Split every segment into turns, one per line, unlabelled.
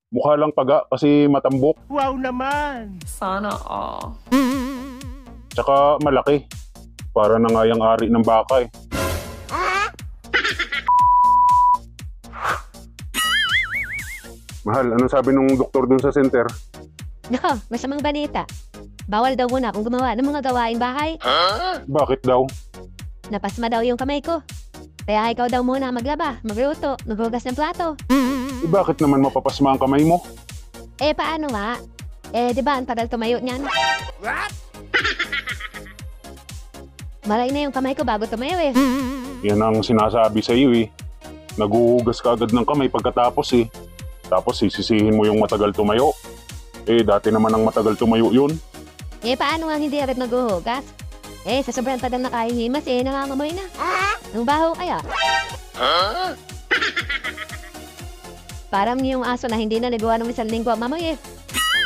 Mukha lang paga kasi matambok.
Wow naman!
Sana all.
Tsaka malaki. Para na nga yung ari ng baka eh. Mahal, anong sabi nung doktor dun sa center?
Nako, masamang balita. Bawal daw muna akong gumawa ng mga gawain bahay.
Bakit daw?
Napasma daw yung kamay ko. Kaya ikaw daw muna maglaba, magluto, maghugas ng plato.
Bakit naman mapapasma ang kamay mo?
Paano nga? Di ba ang tagal tumayo niyan?
What?
Malay na yung kamay ko bago tumayo eh.
Yan ang sinasabi sa iyo eh. Naguhugas ka agad ng kamay pagkatapos eh. Tapos sisisihin mo yung matagal tumayo. Dati naman ang matagal tumayo yun.
Paano nga hindi agad maghuhugas? Sa sobrang tagal na kahihimas nangangamoy na. Ang baho kaya. Parang yung aso na hindi na nagawa ng 1 linggo ang mamoy eh.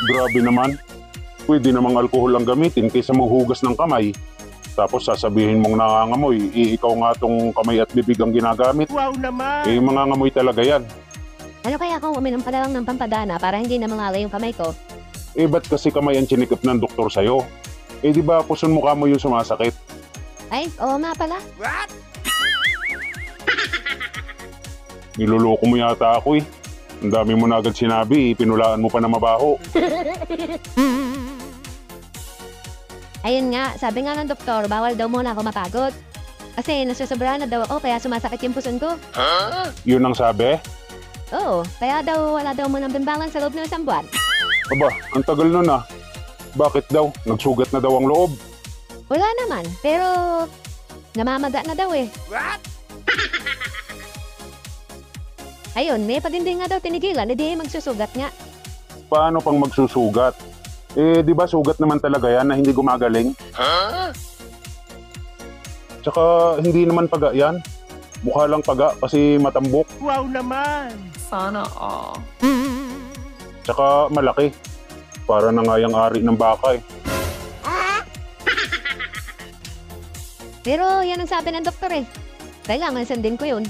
Grabe naman. Pwede namang alkohol ang gamitin kaysa maghugas ng kamay. Tapos sasabihin mong nangangamoy, ikaw nga tong kamay at bibig ang ginagamit.
Wow naman!
Mangangamoy talaga yan.
Ano kaya kung uminom pa lang ng pampadana para hindi na mangalay yung kamay ko?
Ba't kasi kamay ang chinikip ng doktor sa'yo? Di ba puson mukha mo yung sumasakit?
Ay, oo nga pala.
What?
Niloloko mo yata ako eh. Ang dami mo na agad sinabi, pinulaan mo pa na mabaho.
Ayun nga, sabi nga ng doktor, bawal daw muna ako mapagod. Kasi nasusobra na daw ako kaya sumasakit yung puson ko.
Yun ang sabi?
Oo, kaya daw wala daw munang bimbalan sa loob ng 1 buwan.
Aba, ang tagal nun ah. Bakit daw? Nagsugat na daw ang loob.
Wala naman, pero namamaga na daw eh.
What?
Ayun, may padinding nga daw tinigilan, hindi magsusugat nga.
Paano pang magsusugat? Di ba sugat naman talaga yan na hindi gumagaling? Tsaka hindi naman paga yan. Mukha lang paga kasi matambok.
Wow naman!
Sana all.
Tsaka malaki. Para na nga yung ari ng baka eh.
Pero yan ang sabi ng doktor eh. Kailangan sundin ko yun.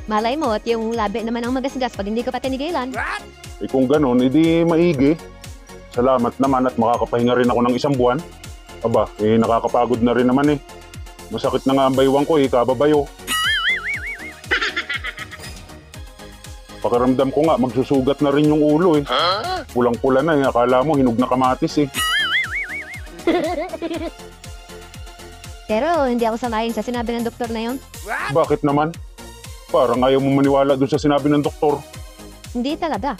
Malay mo at yung labi naman ang magasgas pag hindi ko pa tinigilan.
What?
Kung ganun, edi maigi. Salamat naman at makakapahinga rin ako ng 1 buwan. Aba, nakakapagod na rin naman eh. Masakit na nga ang baywang ko kababayo. Pakiramdam ko nga, magsusugat na rin yung ulo eh. Pulang-pula na eh, akala mo hinog na kamatis eh.
Pero hindi ako sanayin sa sinabi ng doktor na yun.
What?
Bakit naman? Parang ayaw mo maniwala dun sa sinabi ng doktor.
Hindi talaga.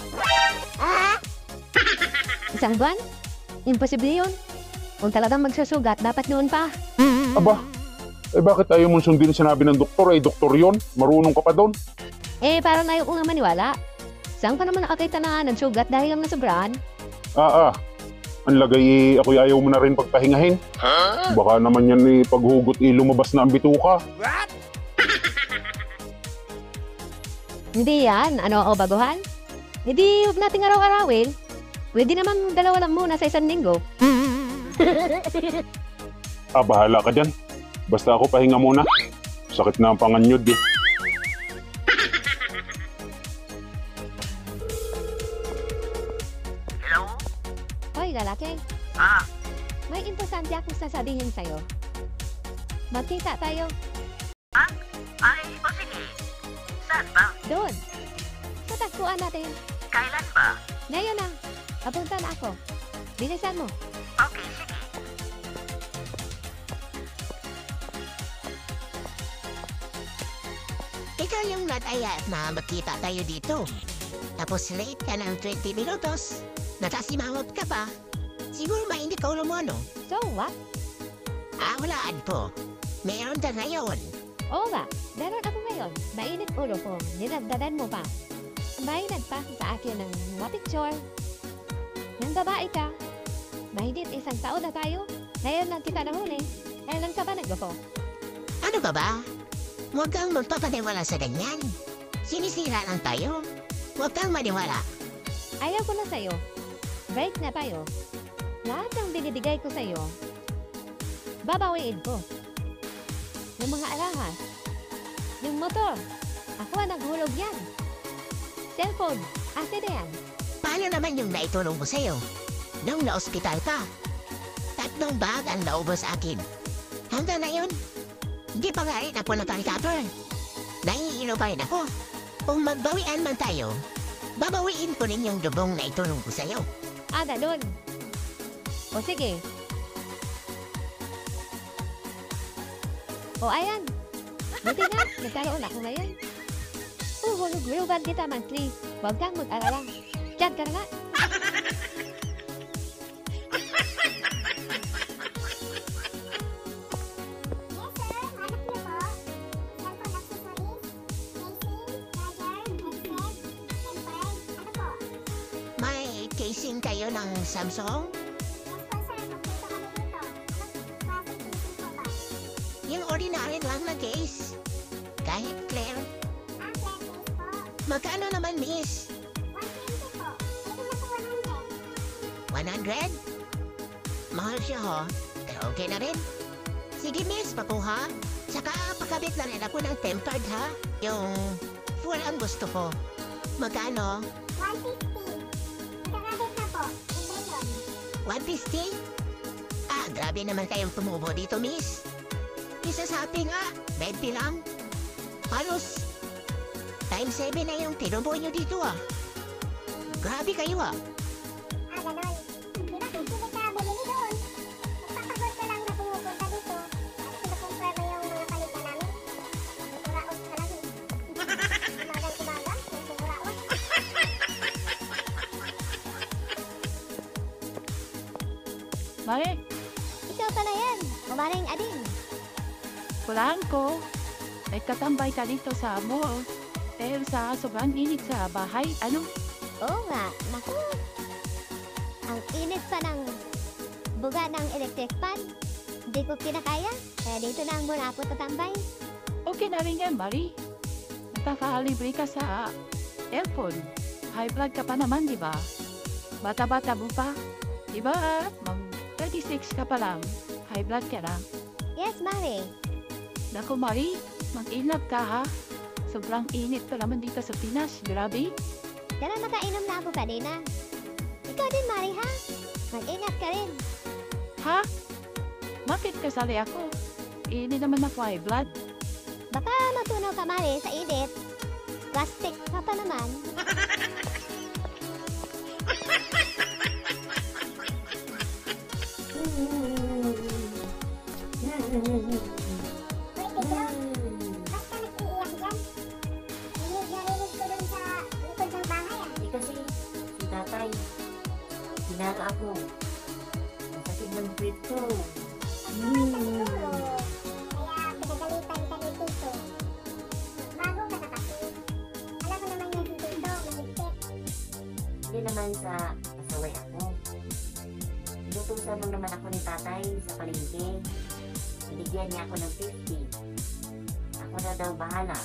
1 buwan? Imposible yun. Kung talagang magsusugat, dapat noon pa.
Aba, bakit ayaw mong sundin sinabi ng doktor? Doktor yon, marunong ka pa doon.
Parang ayaw ko nga maniwala. Saan pa naman nakakita na nagsugat dahil lang nasobrahan?
Ang lagay ako'y ayaw mo na rin pagpahingahin. Baka naman yan paghugot lumabas na ang bituka.
What?
Hindi yan. Ano ako baguhan? Hindi huwag nating araw-arawin. Pwede naman 2 lang muna sa 1 linggo.
Bahala ka dyan. Basta ako pahinga muna. Sakit na ang panganyod eh.
Hello?
Hoy, lalaki. May importante akong sasabihin sa'yo. Magkita tayo.
Ay, o sige. Saan ba?
Doon. Sa tagpuan natin.
Kailan ba?
Ngayon na. Papunta na ako. Bilisan mo.
Okay, sige.
Ikaw yung nataya na magkita tayo dito. Tapos late ka ng 20 minutos. Natasimamot ka pa. Siguro mainit ka ulo mo, no?
So what?
Hulaan po. Meron ka ngayon.
Oo nga. Meron ako ngayon. Mainit ulo ko. Ninagdadan mo pa. Mainit pa sa akin ng mga picture. Nang babae ka. Mahigit 1 taon na tayo. Ngayon lang kita nahuli. Kailan ka ba nagbapo?
Ano ba? Huwag kang magpapaniwala sa ganyan. Sinisira lang tayo. Huwag kang maniwala.
Ayaw ko na sa'yo. Break na tayo. Lahat ng binibigay ko sa'yo, babawiin ko. Yung mga alahas, yung motor, ako ang naghulog yan. Cellphone, akin na yan.
Paano Magkano naman yung naitulong ko sa'yo? Nung na-ospital ka. 3 bag ang naubos akin. Hanggang ngayon, hindi pa nga rin ako nag-recover. Naiinom pa rin ako. Kung magbawian man tayo, babawiin ko rin yung dubong na itulong ko sa'yo.
Ah, ganun. O sige. O ayan. Buti na, nagkaroon ako ngayon. Uhulog-hulugan kita, monthly. Huwag kang mag-alala. Diyan ka na nga.
May casing kayo ng Samsung? Yung ordinary lang na case. Kahit clear. Magkano naman, miss? 100? Mahal siya, ho. Pero okay na rin. Sige, miss, pakuha. Saka pakabit na rin ako ng tempered, ha? Yung full ang gusto ko. Magkano? 150? Ah, grabe naman kayong tumubo dito, miss. Isa sa ating nga, 20 lang. Halos, times 7 na yung tinubo nyo dito, ah. Grabe kayo, ah.
Mare,
Ikaw pala yan. Kumaring ading.
kulaan ko. May katambay ka dito sa mall. Dahil sa sobrang init sa bahay. Ano?
Oo nga. Naku. Ang init pa ng buga ng electric fan. Hindi ko kinakaya. Kaya dito na ang muna po tatambay.
Okay na rin yan, Mari. Magpapalibre ka sa airphone. High blood ka pa naman, di ba? Bata-bata mo pa. Di ba? 36 ka pa lang. High blood ka na.
Yes, Mari.
Naku, Mari. Mag-ingat ka, ha? Sobrang init pa naman dito sa Pinas. Grabe.
Kaya makainom na ako kanina. Ikaw din, Mari, ha? Mag-ingat ka rin.
Ha? Bakit kasali ako? Hindi naman ako high blood.
Baka matunaw ka, Mari, sa init. Plastic ka pa naman.
Kasi si tatay, hinaga ako. Ang sakit ng breath ko. Hindi naman sa asaway ako. Inutusan lang naman ako ni tatay sa palengke. Binigyan niya ako ng 50. Ako na daw bahala.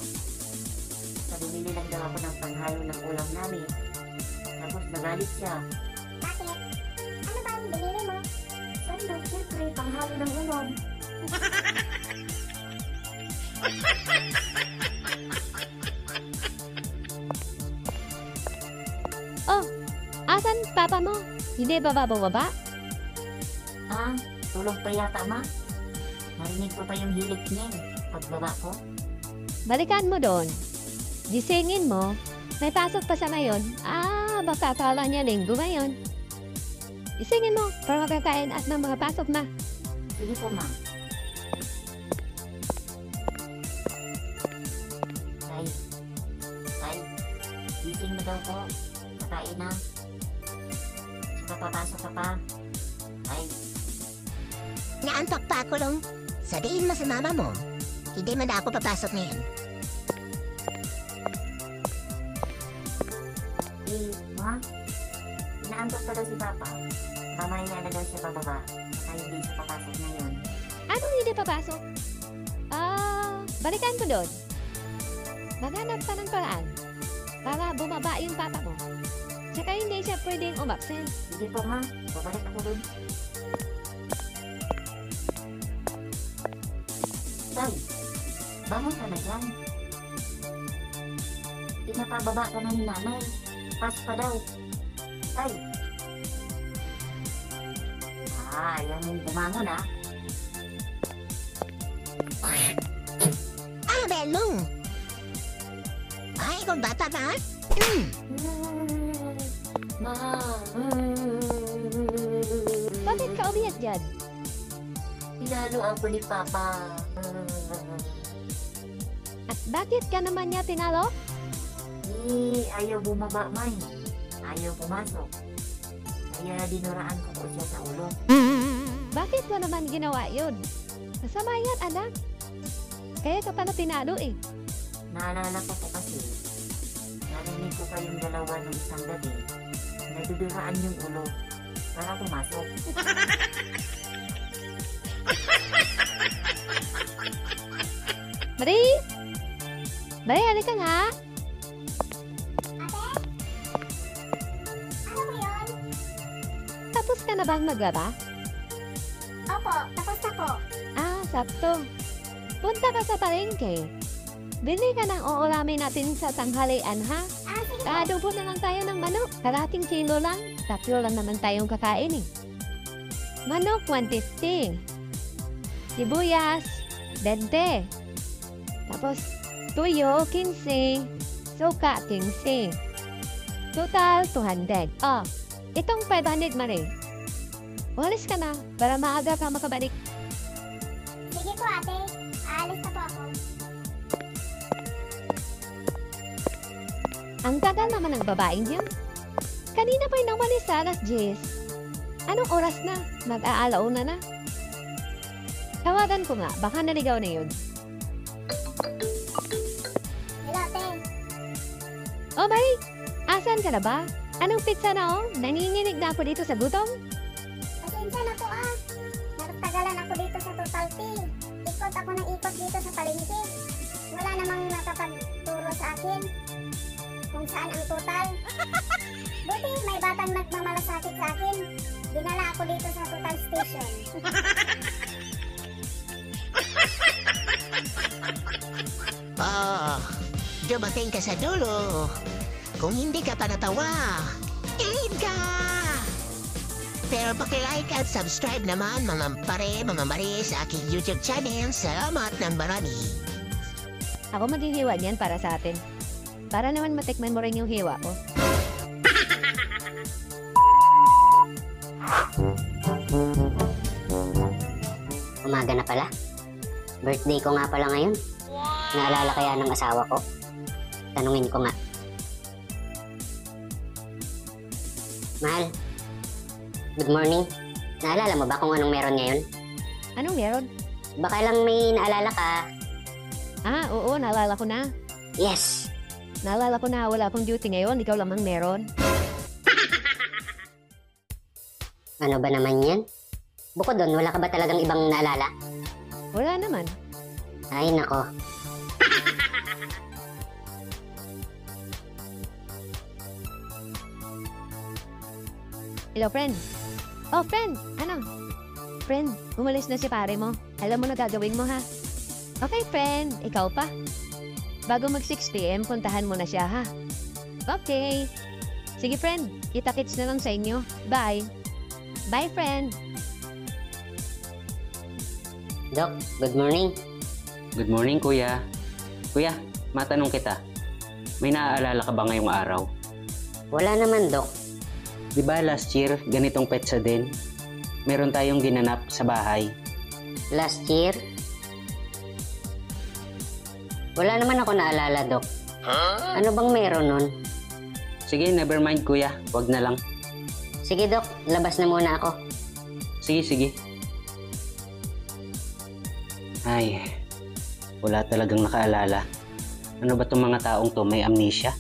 Sa bumili lang daw ako ng panghalo ng ulam namin. Tapos nagalit siya.
Bakit? Ano ba ang binili mo?
Saan daw? Siyempre, panghalo ng ulam.
Oh, asan papa mo? Hindi ba bababa?
Ah, tulog pa yata, ma. Marinig ko pa yung hilik niya. Pagbaba ko.
Balikan mo doon. Gisingin mo. May pasok pa sa ngayon. Ah, baka akala niya linggo ngayon. Gisingin mo para makakain at may mga pasok na.
Sige po, ma. Tay. Tay. Gising na daw po. Kakain na. Saka papasok ka pa. Tay.
Naantok pa ako lang. Sabihin mo sa mama mo, hindi man ako papasok ngayon.
Eh, ma. Inaantok pa daw si Papa. Mamaya na daw siya bababa. Kaya hindi siya papasok ngayon.
Anong hindi papasok? Ah, balikan mo doon. Maghanap ka ng paraan para bumaba yung papa mo. Tsaka hindi siya pwedeng umabsent.
Sige po, ma. Babalik ako dun. Tay, bangon ka na dyan. Pinapababa ka na ni nanay. Pas pa daw. tatay. Ayaw mong bumangon ah.
Ano ba yan mo? Ay, kung bata ba?
Ma.
Bakit ka umiyak dyan?
Tinalo ako ni Papa.
At bakit ka naman niya tinalo?
Ayaw bumaba, May. Ayaw pumasok. Kaya dinuraan ko po siya sa ulo.
Bakit mo naman ginawa yun? Masama yan, anak. Kaya ka pala tinalo eh.
Naalala ko po kasi, narinig ko kayong dalawa ng isang gabi, naduduraan yung ulo para pumasok.
Marie! Marie, halika nga.
Ano mo yun?
Tapos ka na bang maglaba?
Opo, tapos na po.
Ah, sakto. Punta ka sa palengke. Bili ka ng uulamin natin sa tanghalian, ha?
Sige po.
Kaadobo na lang tayo ng manok. Kalating kilo lang. 3 lang naman tayong kakain eh. Manok, 150. Sibuyas, 20. Tapos, tuyo, 15. Suka, 15. Total, 200. Oh, itong 500, Marie. Walis ka na para maaga ka makabalik.
Sige po ate, aalis na po ako.
Ang tagal naman ng babaeng yun. Kanina pa'y nawalis sa alas 10. Anong oras na? Mag-aalaw na. Tawagan ko nga, baka naligaw na yun.
Hello ate,
Oh, Marie! Asan ka na ba? Anong pizza na oh? Nanginginig na ako dito sa gutom?
pasensya na po ah. Natagalan ako dito sa Total T. Ikot ako ng ikot dito sa palengke. Wala namang nakapagturo sa akin kung saan ang total. Buti may batang nagmamalasakit sa akin. Dinala ako dito sa Total Station.
Dumating ka sa dulo. Kung hindi ka pa natawa, ilin ka! Pero pakilike at subscribe naman mga pare, mga mari sa aking YouTube channel. Salamat ng marami.
Ako maghihiwa niyan para sa atin. Para naman matikman mo rin yung hiwa ko.
Umaga na pala. Birthday ko nga pala ngayon. Naalala kaya ng asawa ko? Tanungin ko nga. Mahal, good morning. Naalala mo ba kung anong meron ngayon?
Anong meron?
Baka lang may naalala ka.
Ah, oo, naalala ko na.
Yes!
Naalala ko na wala akong duty ngayon, ikaw lamang meron.
Ano ba naman yan? Bukod doon, wala ka ba talagang ibang naalala?
Wala naman.
Ay, nako.
Hello, friend. Oh, friend, ano? Friend, umalis na si pare mo. Alam mo na gagawin mo, ha? Okay, friend, ikaw pa. Bago mag 6 p.m., puntahan mo na siya, ha? Okay. Sige, friend, kita-kits na lang sa inyo. Bye. Bye, friend.
Doc, good morning.
Good morning, Kuya. Kuya, matanong kita. May naaalala ka ba ngayong araw?
Wala naman, Doc.
Di ba last year, ganitong petsa din? Meron tayong ginanap sa bahay.
Last year? Wala naman ako naalala, Doc. Ano bang meron nun?
Sige, never mind, Kuya. Wag na lang.
Sige, Doc. Labas na muna ako.
Sige, sige. Ay, wala talagang nakaalala. Ano ba itong mga taong to? May amnesia?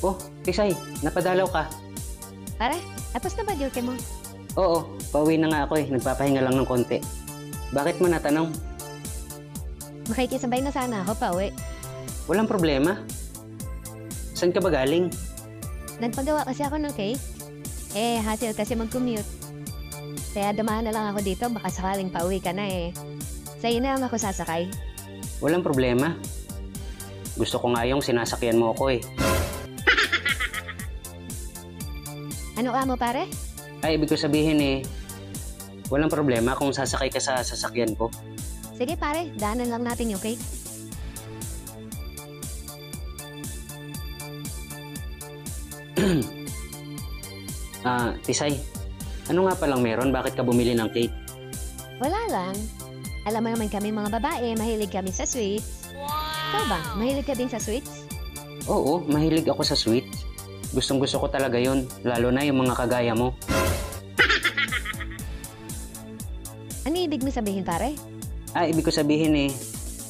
Oh, Pisay, napadalaw ka.
Pare, tapos na ba duty mo?
Oo, pauwi na nga ako eh. Nagpapahinga lang ng konti. Bakit mo natanong?
Makikisabay na sana ako pa uwi.
Walang problema. Saan ka ba galing?
Nagpagawa kasi ako ng cake. Eh, hassle kasi mag-commute. Kaya dumaan na lang ako dito, baka sakaling pauwi ka na eh. Sa'yo na lang ako sasakay.
Walang problema. Gusto ko nga yung sinasakyan mo ako eh.
Ano ka mo, pare?
Ay, ibig ko sabihin eh, walang problema kung sasakay ka sa sasakyan ko.
Sige, pare. Daanan lang natin yung cake.
Tisay, ano nga palang meron? Bakit ka bumili ng cake?
Wala lang. Alam mo naman kami mga babae, mahilig kami sa sweets. Ikaw ba? Mahilig ka din sa sweets?
Oo, mahilig ako sa sweets. Gustong-gusto ko talaga yun, lalo na yung mga kagaya mo.
Ano ibig mo sabihin, pare?
Ibig ko sabihin eh,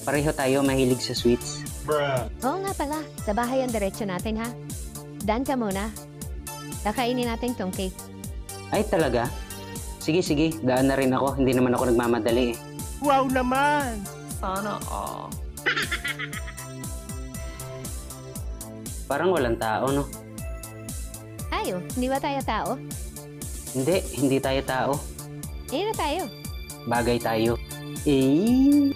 pareho tayo mahilig sa sweets.
Oo nga pala. Sa bahay ang diretsyo natin, ha? Daan ka muna. Kakainin natin tong cake.
Ay talaga? Sige, daan na rin ako. Hindi naman ako nagmamadali eh.
Wow naman!
Sana all.
Parang walang tao, no?
Tayo? Hindi ba tayo tao?
Hindi tayo tao.
Eh, na tayo.
Bagay tayo. Eh?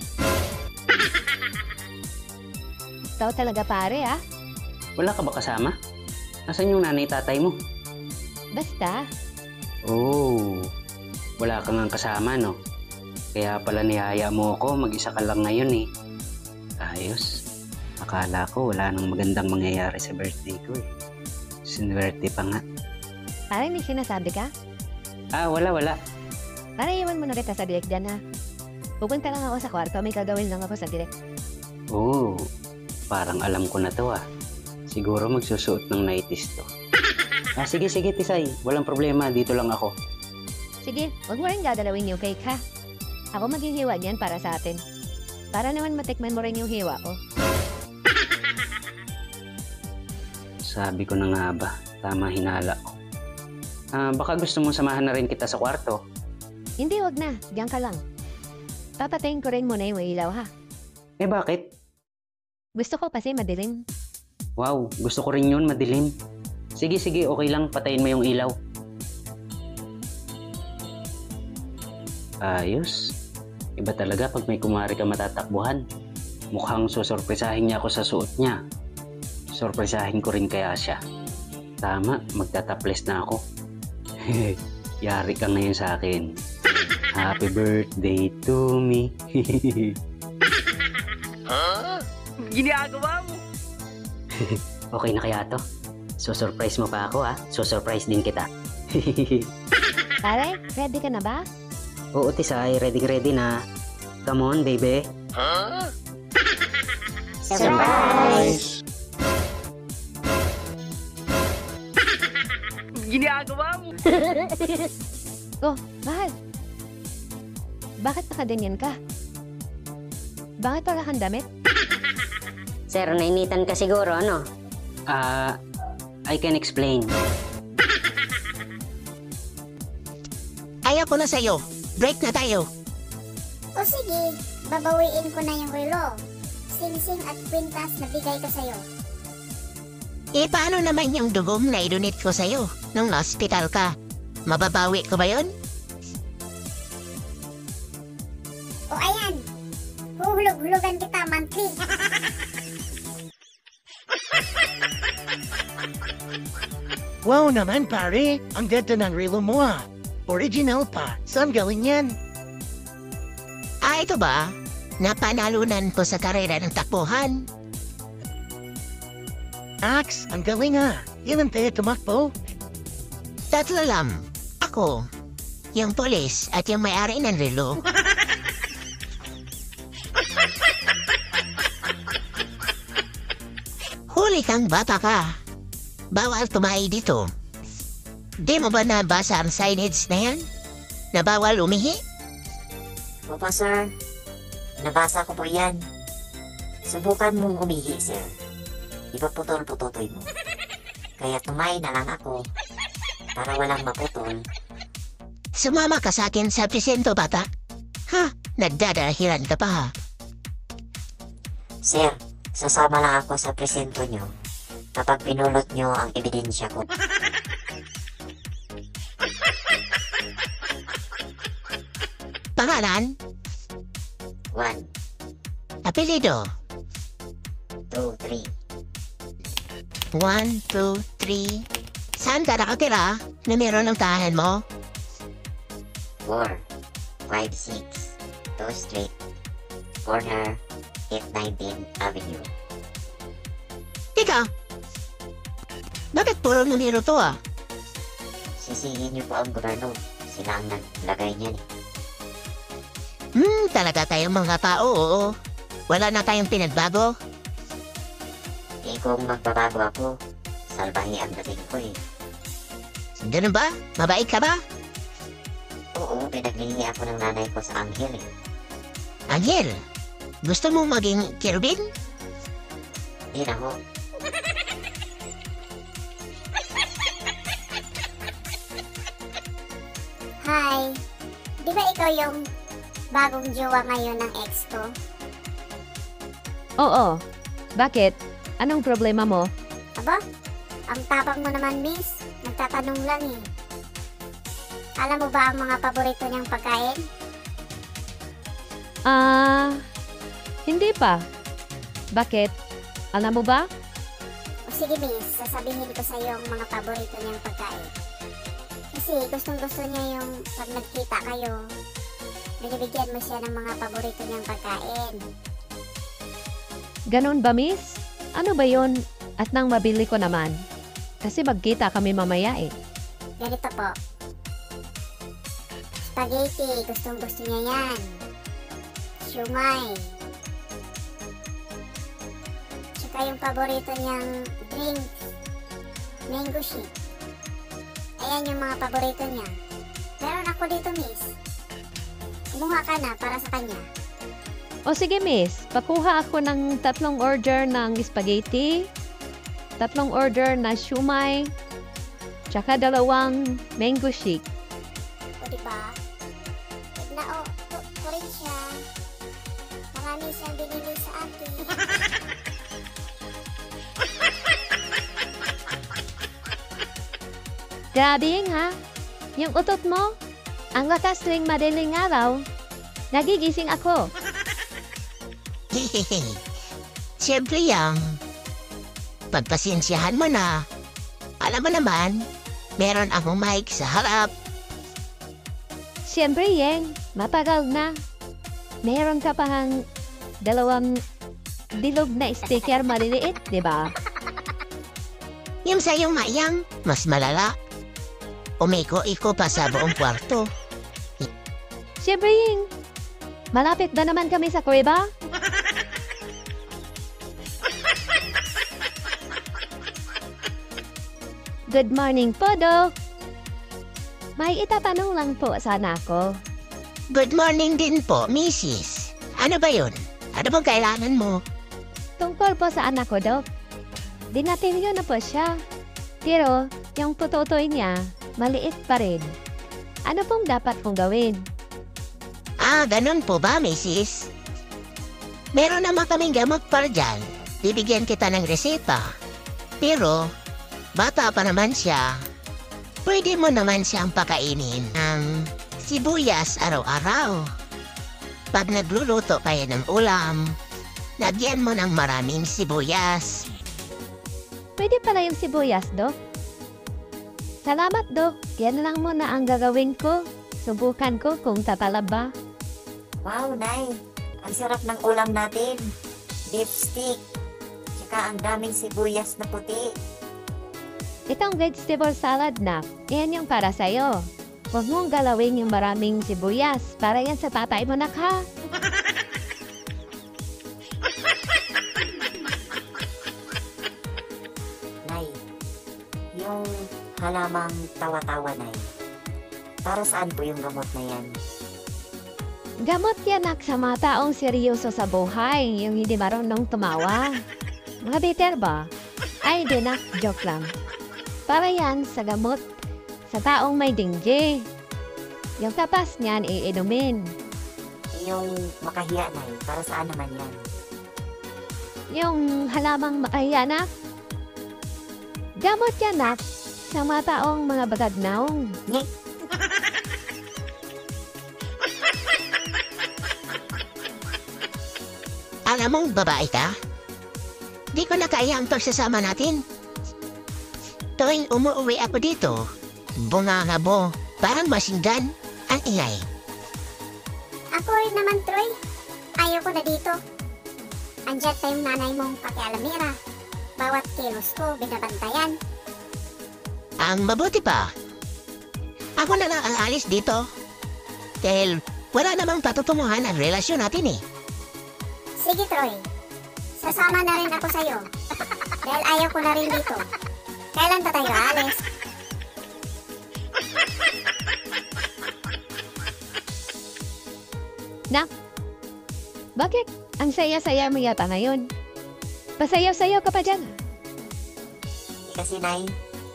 Ikaw talaga, pare, ha?
Wala ka ba kasama? Asan yung nanay tatay mo?
Basta.
Oh, wala kang ang kasama, no? Kaya pala niyaya mo ako, mag-isa ka lang ngayon eh. Ayos. Akala ko wala nang magandang mangyayari sa birthday ko eh. Sinuwerte pa nga.
Pare, may sinasabi ka?
Wala.
Para iwan mo na kita sa direct dyan, ha? Pupunta lang ako sa kwarto, may gagawin lang ako sa direct.
Oh, parang alam ko na to ah. Siguro magsusuot ng nighties to. Sige, Tisay. Walang problema. Dito lang ako.
Sige, wag mo rin dadalawin yung cake, ha? Ako maghihiwa niyan para sa atin. Para naman matikman mo rin yung hiwa ko.
Sabi ko na nga ba, tama hinala ko. Baka gusto mong samahan na rin kita sa kwarto.
Hindi, wag na. Diyan ka lang. Papatayin ko rin muna yung ilaw, ha?
Eh bakit?
Gusto ko kasi madilim.
Wow, gusto ko rin yun, madilim. Sige, okay lang. Patayin mo yung ilaw. Ayos. Iba talaga pag may kumari ka matatakbuhan. Mukhang susurpresahin niya ako sa suot niya. Surpresahin ko rin kaya siya. Tama, magtataples na ako. Yari ka ngayon sa akin. Happy birthday to me.
Ginagawa mo!
Okay na kaya to? Susurprise mo pa ako ha? Susurprise din kita.
Pare, ready ka na ba?
Oo, Tisay. Ready na. Come on, baby.
Surprise!
Ginagawa mo!
Oh, mahal. Bakit nakaganyan ka? Bakit wala kang damit?
Sir, nainitan ka siguro, ano?
I can explain.
Ayaw ko na sa'yo. Break na tayo.
O sige, babawiin ko na yung relo. Singsing at kwintas na bigay ko sa'yo.
Paano naman yung dugong na idonate ko sa'yo nung hospital ka? Mababawi ko ba yun?
O ayan, huhulog-hulugan kita monthly.
Wow naman pare! Ang ganda ng relo mo ah! Original pa! Saan galing yan?
Ito ba? Napanalunan ko sa karera ng takbuhan.
Ax, ang galing ah! Ilan tayo tumakbo?
Tatlo lang. Ako, yung polis at yung may-ari ng relo. Huli kang bata ka. Bawal tumahi dito. Di mo ba nabasa ang signage na yan? Na bawal umihi?
Opo, sir. Nabasa ko po yan. Subukan mong umihi, sir. Ipaputol-putotoy mo. Kaya tumay na lang ako para walang maputol.
Sumama ka sa akin sa presinto, bata. Ha? Nagdadahilan ka pa ha?
Sir, sasama lang ako sa presento nyo kapag pinulot nyo ang ebidensya ko.
Pangalan?
1.
Apelido.
2, 3.
1, 2, 3. Saan ka nakatira? Numero ng tahan mo?
4, 5, 6. 2 Street. Corner 819 Avenue.
Ika! Bakit puro numero to ah?
Sisihin niyo po ang gobyerno. Sila ang naglagay niyan.
Talaga tayong mga tao, oo. Wala na tayong pinagbago.
Kung magbabago ako, salbahe ang dating ko eh.
Ganun ba? Mabait ka ba?
Oo, pinaglihi ako ng nanay ko sa Anghel eh.
Angel, gusto mo maging cherubin?
Di na ho.
Hi. Di ba ikaw yung bagong jowa ngayon ng ex ko?
Oo. Bakit? Anong problema mo?
Aba, ang tapang mo naman, miss. Nagtatanong lang eh. Alam mo ba ang mga paborito niyang pagkain?
Hindi pa. Bakit? Alam mo ba?
O sige, miss, sasabihin ko sa iyo ang mga paborito niyang pagkain. Kasi gustong-gusto niya yung pag nagkita kayo, binibigyan mo siya ng mga paborito niyang pagkain.
Ganun ba, miss? Ano ba yon? At nang mabili ko naman. Kasi magkita kami mamaya eh.
Ganito po. Spaghetti, gustong-gusto niya yan. Siumay. Tsaka yung paborito niyang drinks, mango shake. Ayan yung mga paborito niya. Meron ako dito, miss. Kumuha ka na para sa kanya.
O sige, miss. Pakuha ako ng 3 order ng spaghetti, 3 order na siumay, tsaka 2 mango shake.
O diba? Nagnao ko rin siya. Marami siyang binili sa akin.
Grabe yun ha. Yung utot mo, ang lakas tuwing madaling araw. Nagigising ako.
Hehehe. Siyempre yang. Pagpasensyahan mo na. Alam mo naman, meron akong mic sa harap.
Siyempre, Yeng, matagal na. Meron ka pang 2 dilog na sticker maliliit, di ba?
Yung sa'yong mayang, mas malala. Umiko-iko pa sa buong kwarto.
Siyempre, Yeng. Malapit ba naman kami sa kuweba? Good morning po, Dok. May itatanong lang po sana ako.
Good morning din po, Mrs. Ano ba yun? Ano bang kailangan mo?
Tungkol po sa anak ko, Dok. Dinatinyo na po siya. Pero, yung tututoy niya, maliit pa rin. Ano pong dapat kong gawin?
Ganun po ba, Mrs.? Meron naman kaming gamot para dyan. Bibigyan kita ng reseta. Pero, bata pa naman siya. Pwede mo naman siyang pakainin ng sibuyas araw-araw. Pag nagluluto kayo ng ulam, lagyan mo ng maraming sibuyas.
Pwede pala yung sibuyas, Dok. Salamat, Dok. Yan lang muna ang gagawin ko. Subukan ko kung tatalab ba.
Wow, Nay. Ang sarap ng ulam natin. Beef stick. Tsaka ang daming sibuyas na puti.
Itong vegetable salad na, yan yung para sa'yo. Huwag mong galawin yung maraming sibuyas. Para yan sa tatay mo na ka.
Nay, yung halamang tawa-tawa, Nay. Para saan po yung gamot na yan?
Gamot yan sa mga taong seryoso sa buhay. Yung hindi marunong tumawa. Mga bitter ba? Ay, di na. Joke lang. Para yan sa gamot sa taong may dingge. Yung tapas niyan iinumin.
Yung makahiya, Nay. Para saan naman yan?
Yung halamang makahiyanak. Gamot yan sa mga taong mga bagagnaong.
Alam Ina mong babae ka? Di ko na kaya ang pagsasama natin. Tuwing umuwi ako dito, bunganga mo, parang masinggan ang ingay.
Ako rin naman, Troy. Ayaw ko na dito. Andiyan pa yung nanay mong pakialamira. Bawat kilos ko, binabantayan.
Ang mabuti pa, ako na lang ang alis dito. Dahil wala namang patutunguhan ang relasyon natin eh.
Sige, Troy. Sasama na rin ako sa'yo. Dahil ayaw ko na rin dito. Kailan pa tayo aalis?
Nak, bakit ang saya-saya mo yata ngayon? Pasayaw-sayaw ka pa dyan.
Kasi Nay,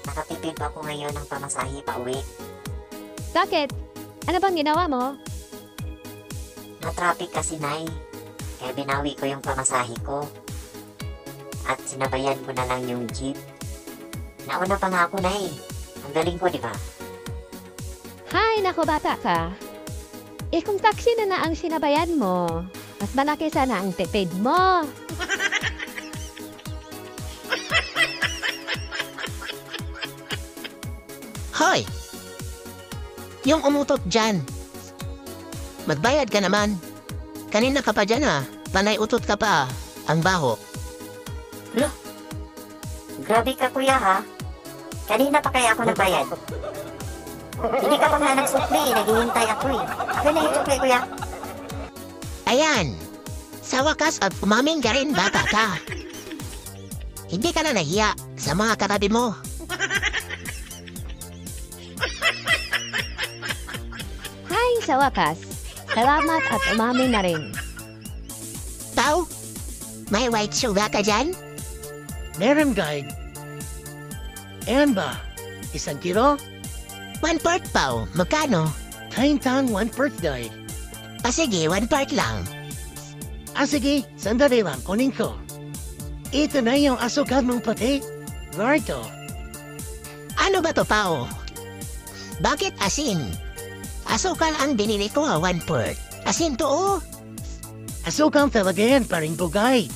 nakatipid pa ako ngayon ng pamasahe pa uwi.
Bakit? Ano bang ginawa mo?
Na-traffic kasi Nay, kaya binawi ko yung pamasahe ko. At sinabayan ko na lang yung jeep. Nauna pa nga ako Nay. Ang galing ko, di ba?
Hay, naku bata ka. Eh kung taxi na ang sinabayan mo, mas malaki sana ang tipid mo.
Hoy! Yung umutot dyan. Magbayad ka naman. Kanina ka pa dyan ah. Panay utot ka pa. Ang baho.
Grabe ka kuya ha. Kanina pa kaya ako nagbayad. Hindi ka pa nga nagsukli, naghihintay ako eh. Akin na yung sukli kuya.
Ayan. Sa wakas at umamin ka rin bata ka. Hindi ka na nahiya sa mga katabi mo.
Hay, sa wakas. Salamat at umamin na rin.
Pao, may white sugar ka dyan?
Meron, guide. Ayan ba? 1 kilo?
1/4 Pao, magkano?
Kaintang 1/4 guide.
Sige, 1/4 lang.
Sige, sandali lang, kunin ko. Ito na yung asukal mong puti. Garto.
Ano ba to, Pao? Bakit asin? Asukal ang binili ko 1/4. Asin to oh.
Asukal talaga yan, paring bugay.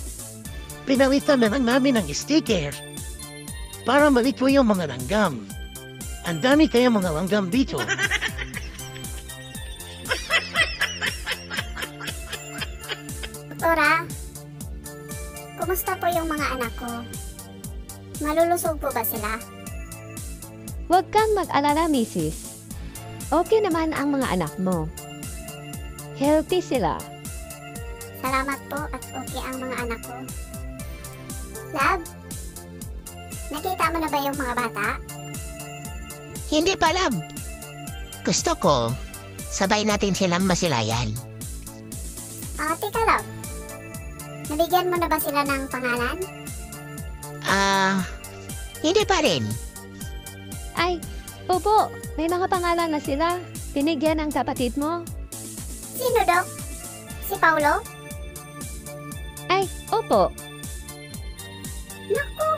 Pinalitan na lang namin ng sticker. Para malito yung mga langgam. Ang dami kaya mga langgam dito.
Tora, kumusta po yung mga anak ko? Malulusog po ba sila?
Huwag kang mag-alala, misis. Okay naman ang mga anak mo. Healthy sila.
Salamat po at okay ang mga anak ko. Love, nakita mo na ba yung mga bata?
Hindi pa, love. Gusto ko, sabay natin silang masilayan.
Teka love. Nabigyan mo na ba sila ng pangalan?
Hindi pa rin.
Ay, opo, may mga pangalan na sila. Binigyan ng kapatid mo.
Sino, Dok? Si Paulo?
Ay, opo.
Naku!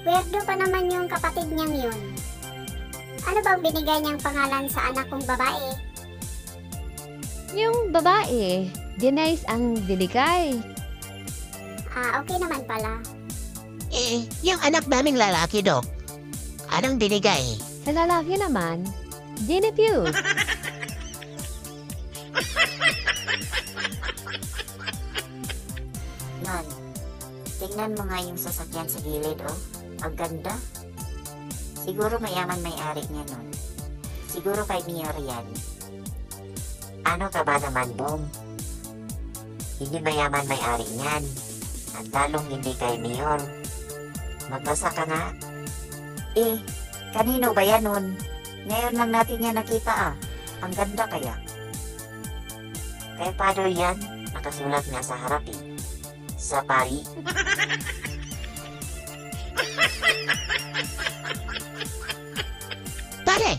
Weirdo pa naman yung kapatid niyang yun. Ano bang binigay niyang pangalan sa anak kong babae?
Yung babae, Denise ang binigay.
Okay naman pala.
Yung anak naming lalaki, Dok. Anong binigay?
Sa lalaki naman, Genevieve.
Nan, tingnan mo nga yung sasakyan sa gilid oh. Ang ganda. Siguro mayaman may-ari niya nun. Siguro kay Mayor yan. Ano ka ba naman, Bong? Hindi mayaman may-ari niyan. At lalong hindi kay Mayor. Magbasa ka nga. Kanino ba yan nun? Ngayon lang natin yan nakita ah. Ang ganda kaya. Kay Father yan, nakasulat nga sa harap eh. Sa pari.
Pare!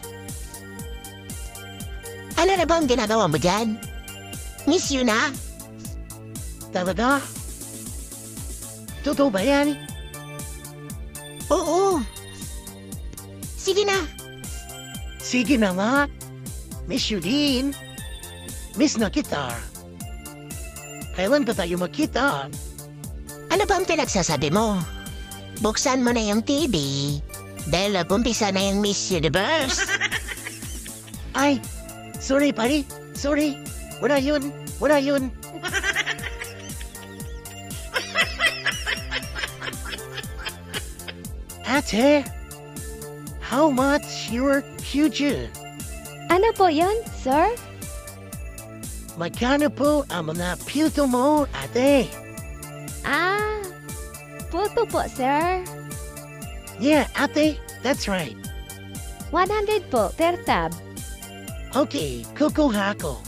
Ano na bang ginagawa mo dyan? Miss you na?
Talaga? Totoo ba yan?
Oo. Sige na.
Sige na nga. Miss you din. Miss na kita. Kailan ba tayo magkita?
Ano ba ang pinagsasabi mo? Buksan mo na yung TV. Dahil nag-umpisa na yung Miss Universe.
Ay, sorry pare. Sorry. Wala yun. Wala yun. Ate, how much your future?
Ano po yon, sir?
Magkano po ang mga puto mo, ate?
Ah, puto po, sir.
Yeah, ate, that's right.
100 po per tab.
Okay, kukuha ko.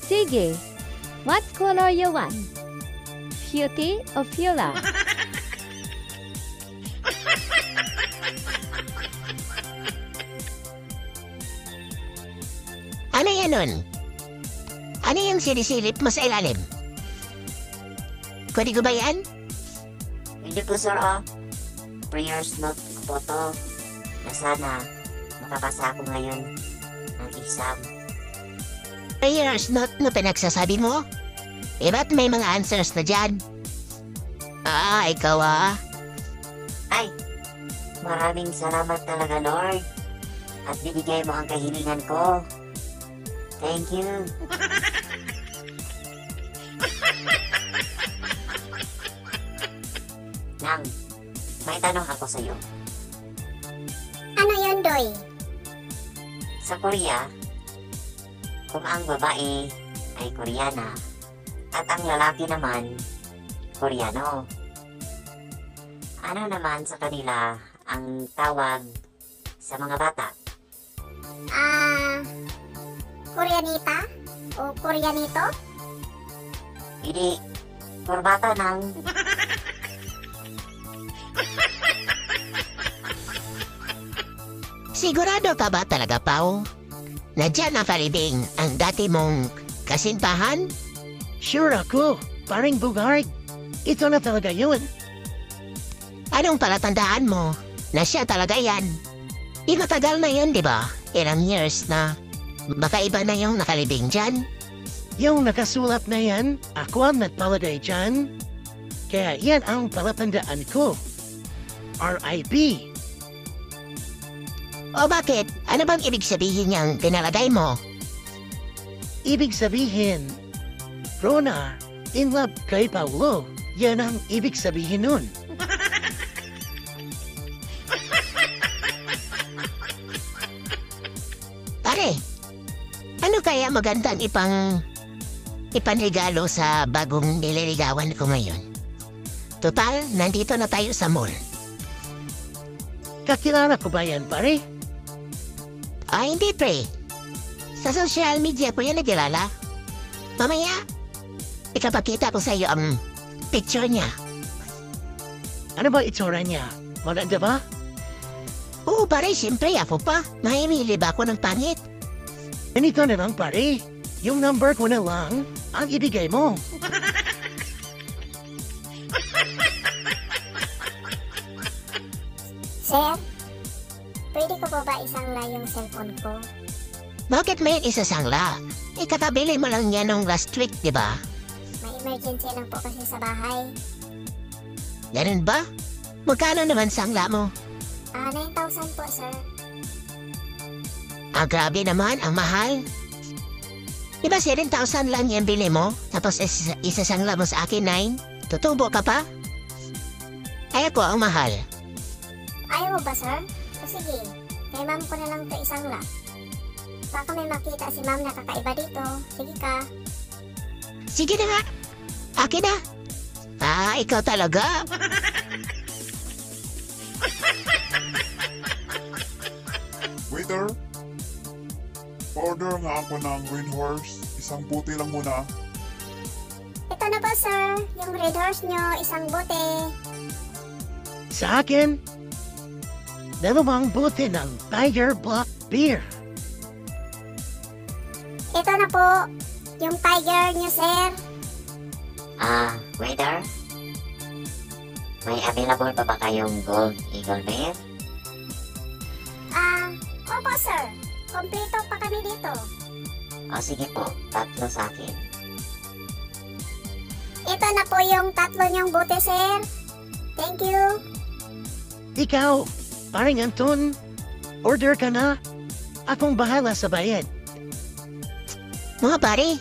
Sige. What color you want? Cutie o Fila?
Ano yan nun? Ano yung sinisilip mo sa ilalim? Pwede ko ba yan?
Hindi po sir prayers note ko po to na sana makapasa ako ngayon ng exam.
Prayers note na pinagsasabi mo? Eh ba't may mga answers na dyan? Ikaw
Ay, maraming salamat talaga Lord at binigay mo ang kahilingan ko. Thank you. Nang, may tanong ako sa iyo.
Ano yun, Doy?
Sa Korea, kung ang babae ay Koreana at ang lalaki naman Koreano, ano naman sa kanila ang tawag sa mga bata?
Koreanita? O Koreanito?
Hindi, kurbata ng...
Sigurado ka ba talaga, Pao? Na dyan nakalibing ang dati mong kasintahan?
Sure ako, paring Bugard. Ito na talaga yun.
Anong palatandaan mo na siya talaga yan? Matagal na yun, di ba? Ilang years na. Baka iba na yung nakalibing dyan.
Yung nakasulat na yan, ako ang nagpalagay dyan. Kaya yan ang palatandaan ko. R.I.P.
O bakit? Ano bang ibig sabihin niyang pinalagay mo?
Ibig sabihin, Rona, in love kay Paulo. Yan ang ibig sabihin nun.
Pare, ano kaya magandang ipanregalo sa bagong nililigawan ko ngayon? Total, nandito na tayo sa mall.
Kakilala ko ba yan, pare?
Hindi pre. Sa social media ko yan nagkilala. Mamaya, ikapakita ko sa iyo ang picture niya.
Ano ba itsura niya? Maganda ba?
Oo pare, siyempre ako pa. Mahimili ba ako ng pangit?
Ganito na lang, pare. Yung number ko na lang ang ibigay mo.
Sir, pwede ko pa ba isangla yung cellphone ko?
Bakit may isasangla? Ikakabili mo lang yan nung last week, di ba?
May emergency lang po kasi sa bahay.
Ganun ba? Magkano naman sangla mo?
9,000 po, sir.
Grabe naman, ang mahal. Di ba 7,000 lang yung bili mo? Tapos isasangla mo sa akin 9? Tutubo ka pa? Ay ako ang mahal.
Ayaw mo ba, sir? O sige, kay ma'am ko na lang ito isangla. Baka may makita si ma'am na kakaiba dito. Sige ka.
Sige na nga. Akin na. Ikaw talaga.
Waiter, order nga ako ng Green Horse. Isang puti lang muna.
Ito na po, sir. Yung red horse nyo, isang bote.
Sa akin, 2 bote ng Tiger Black Beer.
Ito na po, yung tiger nyo, sir.
Waiter? May available pa ba kayong Gold Eagle Beer?
Opo, sir. Kompleto pa kami dito.
O sige po, 3 sa akin.
Ito na po yung 3 niyong bote, sir. Thank you.
Ikaw, paring Anton, order ka na. Akong bahala sa bayad.
Mga pare,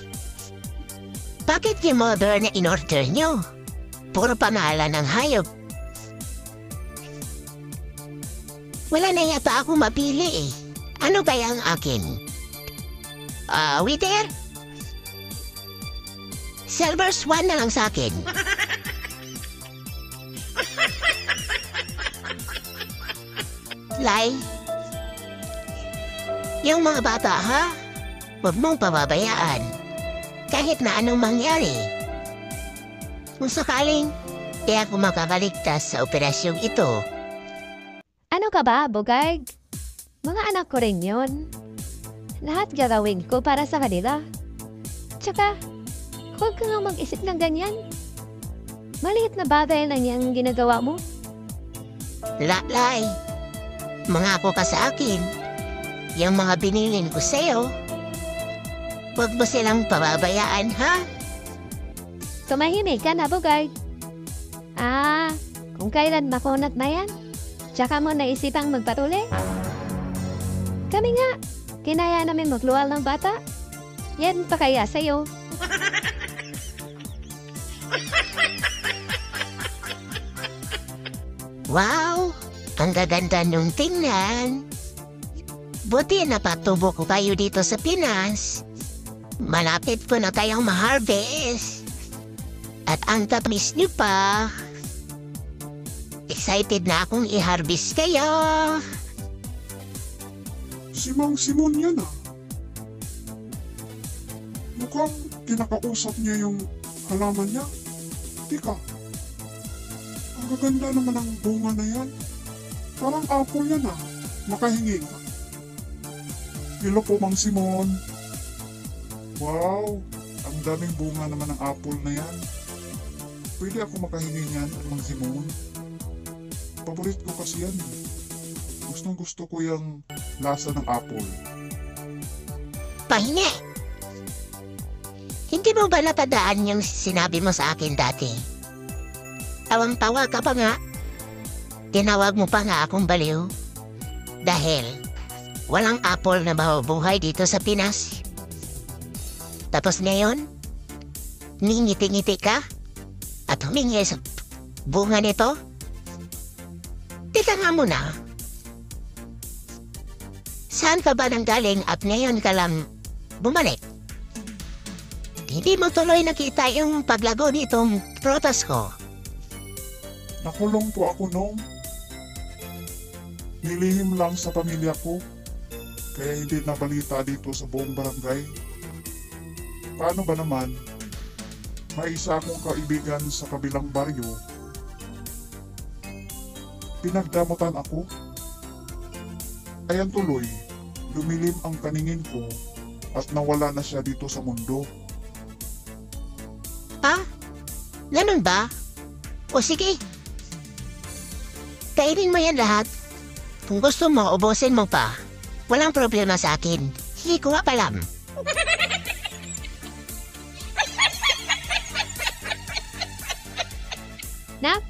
bakit yung order na in-order nyo? Puro pangalan ng hayop. Wala na yata akong mapili eh. Ano ba yung akin? Waiter? Silver Swan na lang sa akin. Lai, yung mga bata ha, huwag mong pababayaan. Kahit na anong mangyari. Kung sakaling, di ako makakaligtas sa operasyong ito.
Ano ka ba, Bugay? Mga anak ko rin yun. Lahat gagawin ko para sa kanila. Tsaka, huwag ka nga mag-isip ng ganyan. Maliit na bagay lang yung ginagawa mo.
Lai, mangako ka sa akin. Yung mga binilin ko sa'yo, huwag mo silang pababayaan, ha?
Tumahimik ka na, Bugay. Kung kailan makunat na yan, tsaka mo naisipang magpatuloy. Kami nga, kinaya namin magluwal ng bata. Yan pa kaya sa'yo.
Wow! Ang gaganda nung tingnan. Buti napatubo ko kayo dito sa Pinas. Malapit ko na tayong ma-harvest. At ang tamis niyo pa. Excited na akong i-harvest kayo.
Si Mang Simon yan ah. Mukhang kinakausap niya yung halaman niya. Tika, ang gaganda naman ng bunga na yan. Parang apple yan ah. Makahingi ka. Hello po, Mang Simon. Wow, ang daming bunga naman ng apple na yan. Pwede ako makahingi niyan, Mang Simon. Paborit ko kasi yan. Gustong gusto ko yung lasa ng apple.
Pahingi! Hindi mo ba natandaan yung sinabi mo sa akin dati? Tawang-tawa ka pa nga. Tinawag mo pa nga akong baliw. Dahil walang apple na mabubuhay dito sa Pinas. Tapos ngayon, ningiti-ngiti ka at humingi sa bunga nito? Teka nga muna. Saan ka ba nanggaling at ngayon ka lang bumalik? Hindi mo tuloy nakita yung paglago nitong protas ko.
Nakulong po ako noong. Nilihim lang sa pamilya ko. Kaya hindi nabalita dito sa buong barangay. Paano ba naman? May isa akong kaibigan sa kabilang baryo. Pinagdamutan ako. Ayan tuloy, lumilim ang kaningin ko at nawala na siya dito sa mundo.
Ganun ba? O sige. Kainin mo yan lahat. Kung gusto mo, ubusin mo pa. Walang problema sa akin. Hindi ko nga palam.
Nak?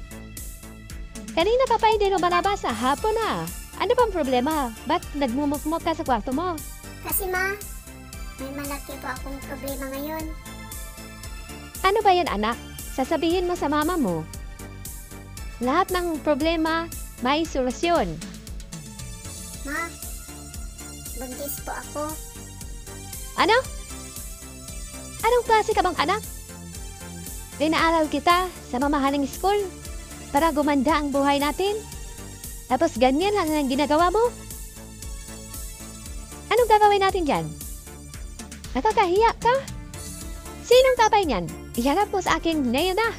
Kanina pa pa hindi lumalabas sa hapon na. Ano bang problema? Ba't nagmumukmok ka sa kwarto mo?
Kasi ma, may malaki po akong problema ngayon.
Ano ba yan, anak? Sasabihin mo sa mama mo. Lahat ng problema, may solusyon.
Ma, buntis po ako.
Ano? Anong klase ka bang anak? Dinaaral kita sa mamahaling school para gumanda ang buhay natin. Tapos ganyan lang ang ginagawa mo? Anong gagawin natin dyan? Nakakahiya ka? Sinong tatay niyan? Iharap mo sa akin ngayon na.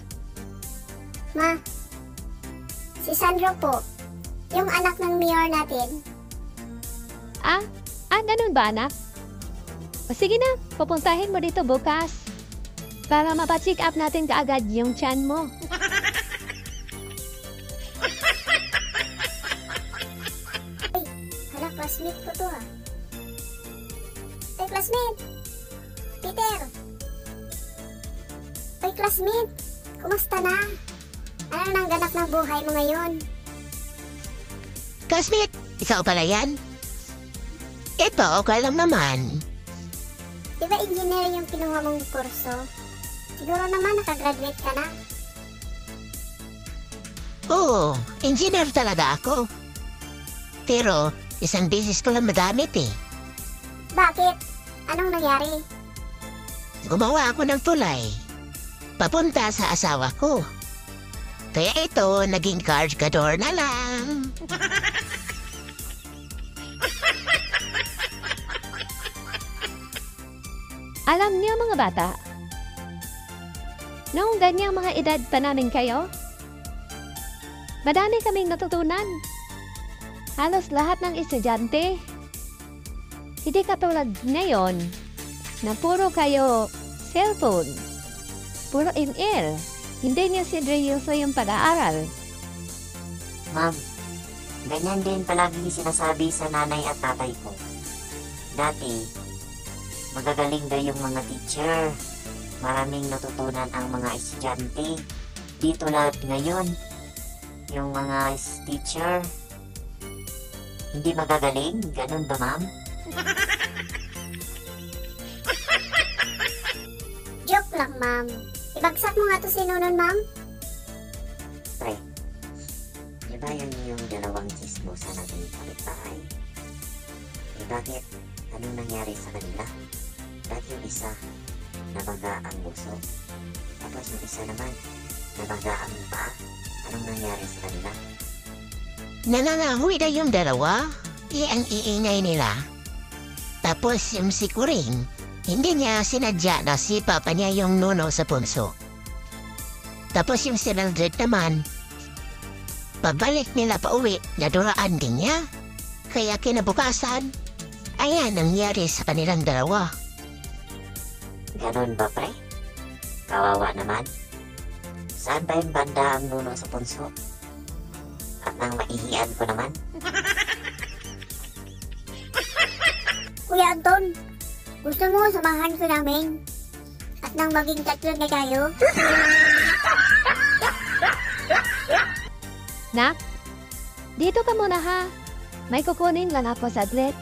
Ma, si Sandro po, yung anak ng mayor natin.
Ganun ba, anak? O sige na, pupuntahin mo dito bukas para mapacheck up natin kaagad yung tiyan mo.
Hala, classmate ko to ah. Ay, classmate! Peter! Ay, classmate! kumusta na? Ano nang ganap ng buhay mo ngayon?
Classmate, ikaw pala yan? Ito, okay lang naman.
Di ba engineer yung kinuha mong kurso? Siguro naman nakagraduate ka na.
Oo, engineer talaga ako. Pero, isang beses ko lang magamit eh.
Bakit? Anong nangyari?
Gumawa ako ng tulay. Papunta sa asawa ko. Kaya ito, naging cargador na lang.
Alam niyo mga bata, noong ganyang mga edad pa namin kayo, madami kaming natutunan. Halos lahat ng estudyante. Hindi katulad ngayon na puro kayo cellphone, puro in-air. Hindi niyo seryoso yung pag-aaral.
Ma'am, ganyan din palagi sinasabi sa nanay at tatay ko. Dati, magagaling daw yung mga teacher. Maraming natutunan ang mga estudyante. Dito lahat ngayon, yung mga teacher, hindi magagaling. Ganun ba, ma'am?
Joke lang, ma'am. Ibagsak mo nga to si Nunon, ma'am.
Pre, di ba yun yung dalawang chismosa nating kapitbahay? Eh bakit? Anong nangyari sa kanila? Bakit yung isa, nabaga ang buso? Tapos yung isa naman, nabaga ang paa? Anong nangyari sa kanila?
Nanangahoy na yung dalawa. Ang iingay nila. Tapos yung si Kuring, hindi niya sinadya na si Papa niya yung nuno sa punso. Tapos yung si Mildred naman, pabalik nila pa uwi, naduraan din niya. Kaya kinabukasan, ayan ang nangyari sa kanilang dalawa.
Ganun ba, pre? Kawawa naman. Saan ba yung banda ang nuno sa punso? At nang maihian ko naman?
Kuya Anton, gusto mo samahan ko namin? At nang maging tatlo na tayo?
Nak, dito ka muna ha. May kukunin lang ako saglit.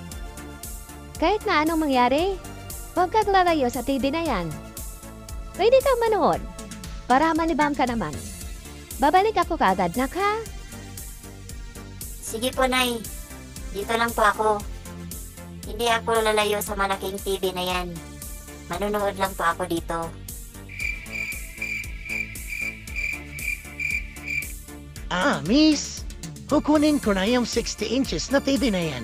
Kahit na anong mangyari, huwag kang lalayo sa TV na yan. Pwede kang manood para malibang ka naman. Babalik ako kaagad, nak ha?
Sige po, Nay. Dito lang po ako. Hindi ako lalayo sa malaking TV na yan. Manunood lang po ako dito.
Miss, kukunin ko na yung 60 inches na TV na yan.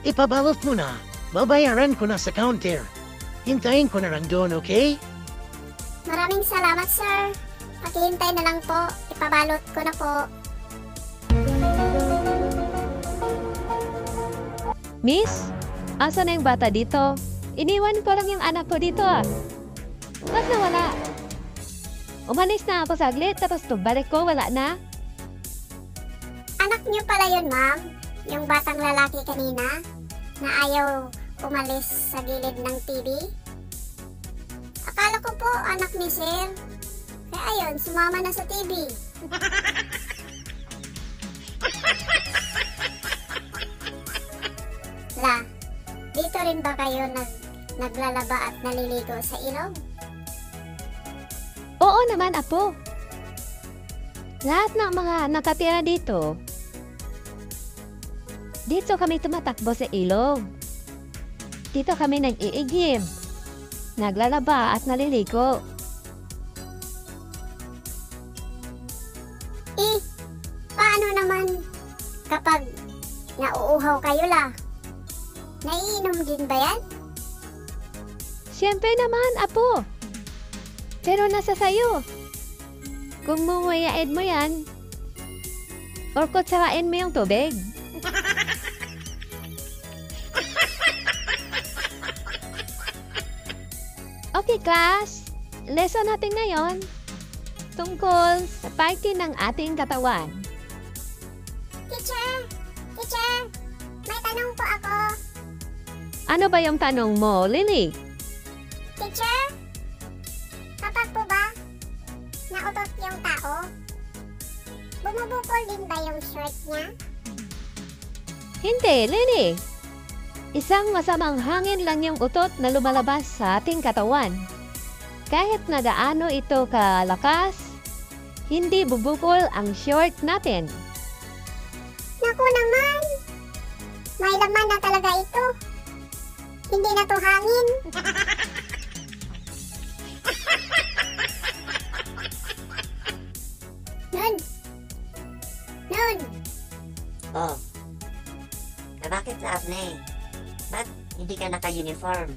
Ipabalot mo na. Babayaran ko na sa counter. Hintayin ko na lang doon, okay?
Maraming salamat, sir. Pakihintay na lang po. Ipabalot ko na po.
Miss, asa na yung bata dito? Iniwan ko lang yung anak ko dito ah. Ba't nawala? Umalis na ako saglit tapos pagbalik ko wala na.
Anak niyo pala yun, ma'am. Yung batang lalaki kanina na ayaw umalis sa gilid ng TV. Akala ko po anak ni sir. Kaya ayun, sumama na sa TV. La, dito rin ba kayo naglalaba at naliligo sa ilog?
Oo naman, apo. Lahat ng mga nakatira dito, dito kami tumatakbo sa ilog. Dito kami nag-iigim, naglalaba at naliligo.
Paano naman kapag nauuhaw kayo la? Naiinom din ba yan?
Siyempre naman, apo. Pero nasa sayo. Kung munguyain mo yan, or kutsarain mo yung tubig. Okay, class. Lesson natin ngayon tungkol sa parte ng ating katawan.
Teacher! Teacher! May tanong po ako.
Ano ba yung tanong mo, Lily?
Teacher? Kapag po ba naupa utot yung tao? Bumubukol din ba yung short niya?
Hindi, Lenny. Isang masamang hangin lang yung utot na lumalabas sa ating katawan. Kahit na gaano ito kalakas, hindi bubukol ang short natin.
Naku naman! May laman na talaga ito. Hindi na to hangin. Nun! Nun!
Oh. Bakit Arne? Ba't hindi ka naka-uniform?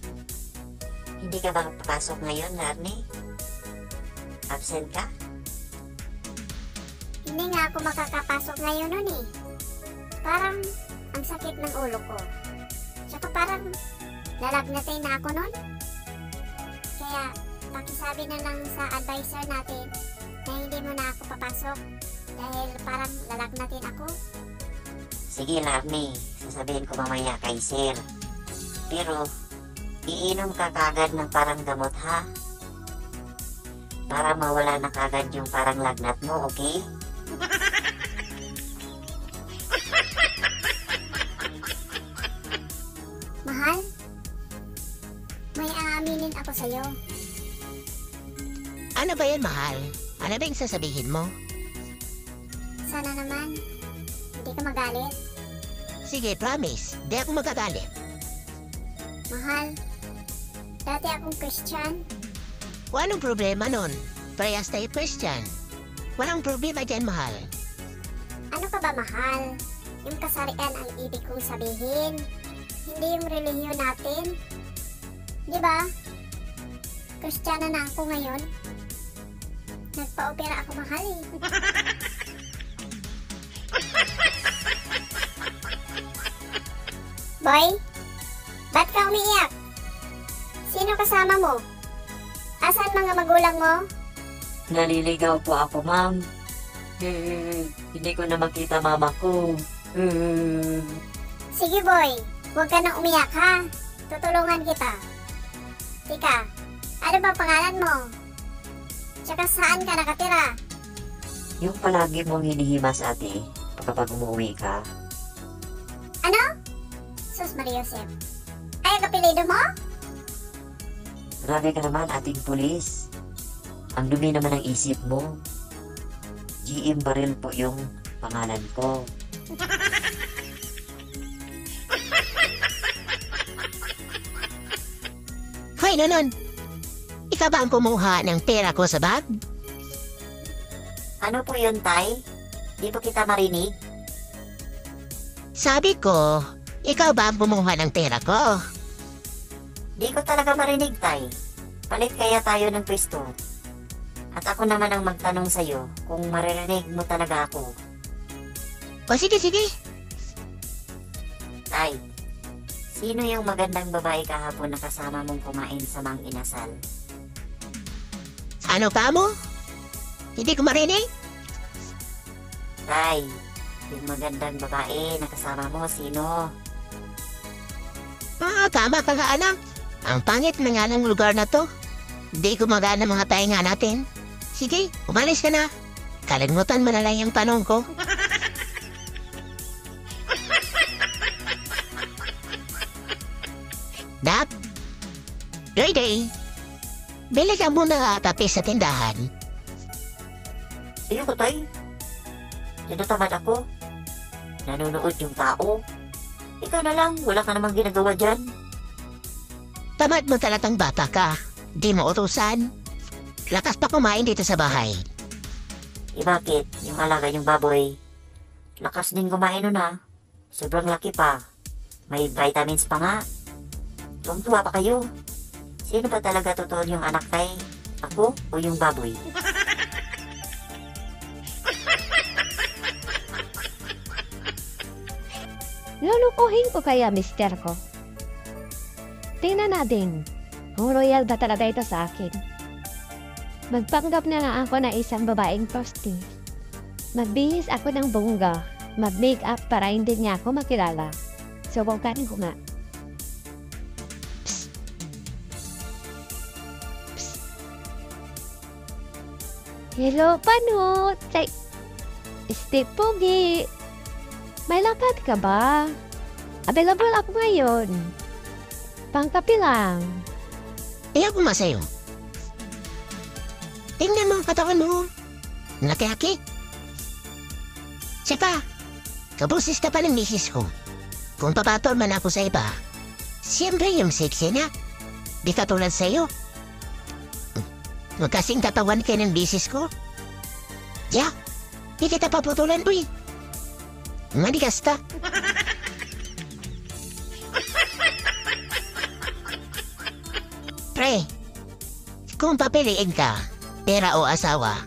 Hindi ka ba papasok ngayon, Arne? Absent ka?
Hindi nga ako makakapasok ngayon nun eh. Parang ang sakit ng ulo ko. Tsaka parang lalagnatin na ako nun. Kaya pakisabi na lang sa advisor natin na hindi mo na ako papasok dahil parang lalagnatin ako.
Sige, Arne. Sasabihin ko mamaya kay Sir. Pero, iinom ka kagad ng parang gamot, ha? Para mawala na kagad yung parang lagnat mo, okay?
Mahal, may aaminin ako sa'yo.
Ano ba yan, mahal? Ano ba yung sasabihin mo?
Sana naman, hindi ka magalit.
Sige, promise. Di ako magagalit.
Mahal, dati akong Christian.
Walang problema nun. Parehas tayo Christian. Walang problema dyan, mahal.
Ano ka ba, mahal? Yung kasarian ang ibig kong sabihin. Hindi yung relihiyon natin. Di ba? Kristiyana na ako ngayon. Nagpa-opera ako, mahal eh. Boy, ba't ka umiiyak? Sino kasama mo? Asan mga magulang mo?
Naliligaw po ako, ma'am. Hindi ko na makita mama ko.
Sige boy, huwag ka nang umiyak ha. Tutulungan kita. Tika, ano ba pangalan mo? Tsaka saan ka nakatira?
Yung palagi mong hinihimas, ate, kapag umuwi ka.
Ano? Sus Mariosep. Ay, ang apelido mo?
Grabe ka naman, ating pulis. Ang dumi naman ng isip mo. GM Baril po yung pangalan ko.
Hoy, nanon! Ikaw ba ang kumuha ng pera ko sa bag?
Ano po yun, Tay? Di po kita marinig?
Sabi ko, ikaw ba ang kumuha ng pera ko?
Di ko talaga marinig, Tay. Palit kaya tayo ng pwesto. At ako naman ang magtanong sa'yo kung maririnig mo talaga ako.
O sige, sige.
Tay, sino yung magandang babae kahapon na kasama mong kumain sa Mang Inasal?
Ano pa mo? Hindi ko marinig?
Tay, yung magandang babae na kasama mo, sino?
Tama ka nga, anak. Ang pangit na nga ng lugar na to. Hindi ko magana mga pahinga natin. Sige, umalis ka na. Kalimutan mo na lang yung tanong ko. Dap, Day, bili ka muna kape sa tindahan.
Ayoko, Tay. Tinatamad ako. Nanonood yung tao. Ikaw na lang, wala ka namang ginagawa dyan.
Tamad mo talatang bata ka. Di mo utusan. Lakas pa kumain dito sa bahay.
Bakit? Yung alaga yung baboy. Lakas din kumain nun ah. Sobrang laki pa. May vitamins pa nga. Tuwa pa kayo. Sino ba talaga totoo yung anak, Tay? Ako o yung baboy?
Lulukuhin ko kaya mister ko. Tingnan natin kung royal ba talaga ito sa akin. Magpanggap na nga ako na isang babaeng prosti. Magbihis ako ng bongga. Mag-make up para hindi niya ako makilala. Subukan ko nga. Psst. Hello, Panut! Steve Pogi! May lakad ka ba? Available ako ngayon. Pangkapi lang.
Ayaw ko sa'yo. Tingnan mo ang katawan mo. Laki-laki. Siya pa, kabusis ka pa ng misis ko. Kung papatol man ako sa iba, siyempre yung sexy na. Di katulad sa'yo. Magkasing katawan kayo ng misis ko. Yeah, di kita paputulan mo eh. Manigas ka. Pre, kung papiliin ka, pera o asawa,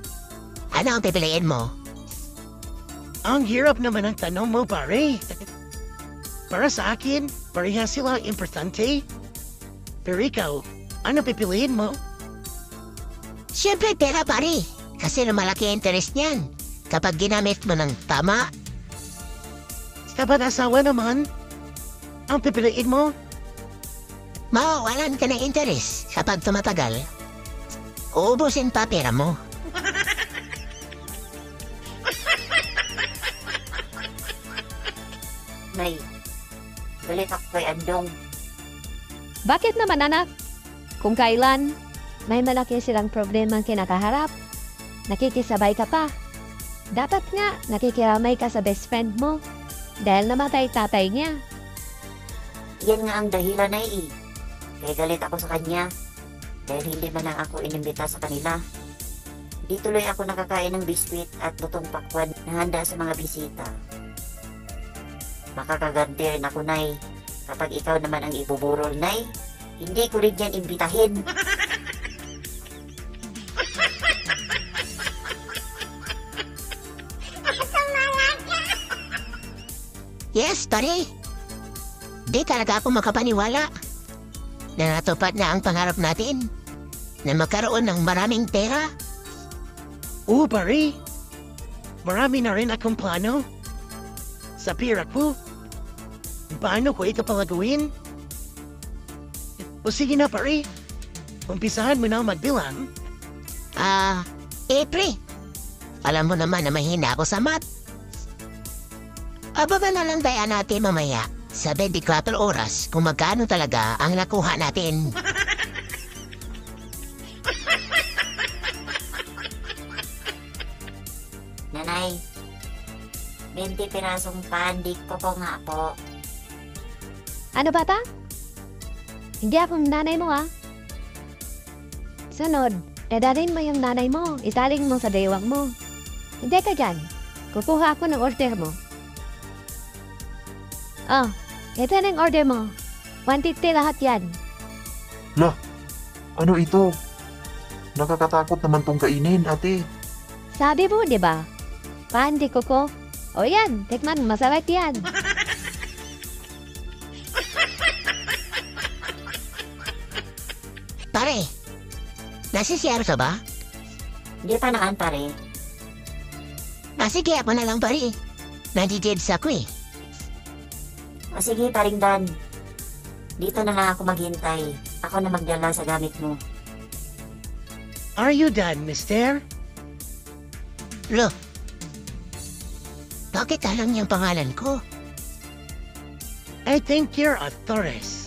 ano ang pipiliin mo?
Ang hirap naman ang tanong mo, pare. Para sa akin, pareha sila importante. Pero ikaw, ano pipiliin mo?
Siyempre pera pare, kasi malaki ang interest niyan kapag ginamit mo ng tama.
Kapag asawa naman, ang pipiliin mo?
Mawawalan ka ng interest kapag tumatagal. Uubusin pa pera mo.
Nay, galit ako kay Andong.
Bakit naman, anak? Kung kailan, may malaki silang problema ang kinakaharap. Nakikisabay ka pa. Dapat nga, nakikiramay ka sa best friend mo. Dahil namatay tatay niya.
Yan nga ang dahilan na Kaya galit ako sa kanya. Dahil hindi man lang ako inimbita sa kanila. Di tuloy ako nakakain ng biskwit at lutong pakwan na handa sa mga bisita. Makakaganti rin ako, Nay. Kapag ikaw naman ang ibuburol, Nay, hindi ko rin yan imbitahin.
Yes, pare. Di talaga ako makapaniwala na natupad na ang pangarap natin na magkaroon ng maraming pera.
Oo, pare. Marami na rin akong plano. Sa pira ko. Paano ko ito palagawin? O sige na, pare. Umpisahan mo na magbilang.
Pre. Alam mo naman na mahina ako sa math. Ababa na lang tayo natin mamaya sa 24 oras kung magkano talaga ang nakuha natin.
Nanay, 20 pirasong pandik ko po nga po.
Ano bata? Hindi akong nanay mo, ah. Sunod, edadin mo yung nanay mo. Italing mo sa daywang mo. Hindi ka dyan. Kukuha ako ng order mo. Oh, ito na yung order mo. 150 lahat yan.
Ano ito? Nakakatakot naman tong kainin, ate.
Sabi mo, di ba? Pandi ko. O yan, tikman, masarap yan.
Pare, nasisiyar ka ba?
Hindi pa naman, pare.
Sige, ako na lang pare. Nanditids ako eh.
O sige, paring Dan. Dito na lang ako maghintay. Ako na magdala sa gamit mo.
Are you done, mister?
Lo, bakit alam niyang pangalan ko?
I think you're a Torres.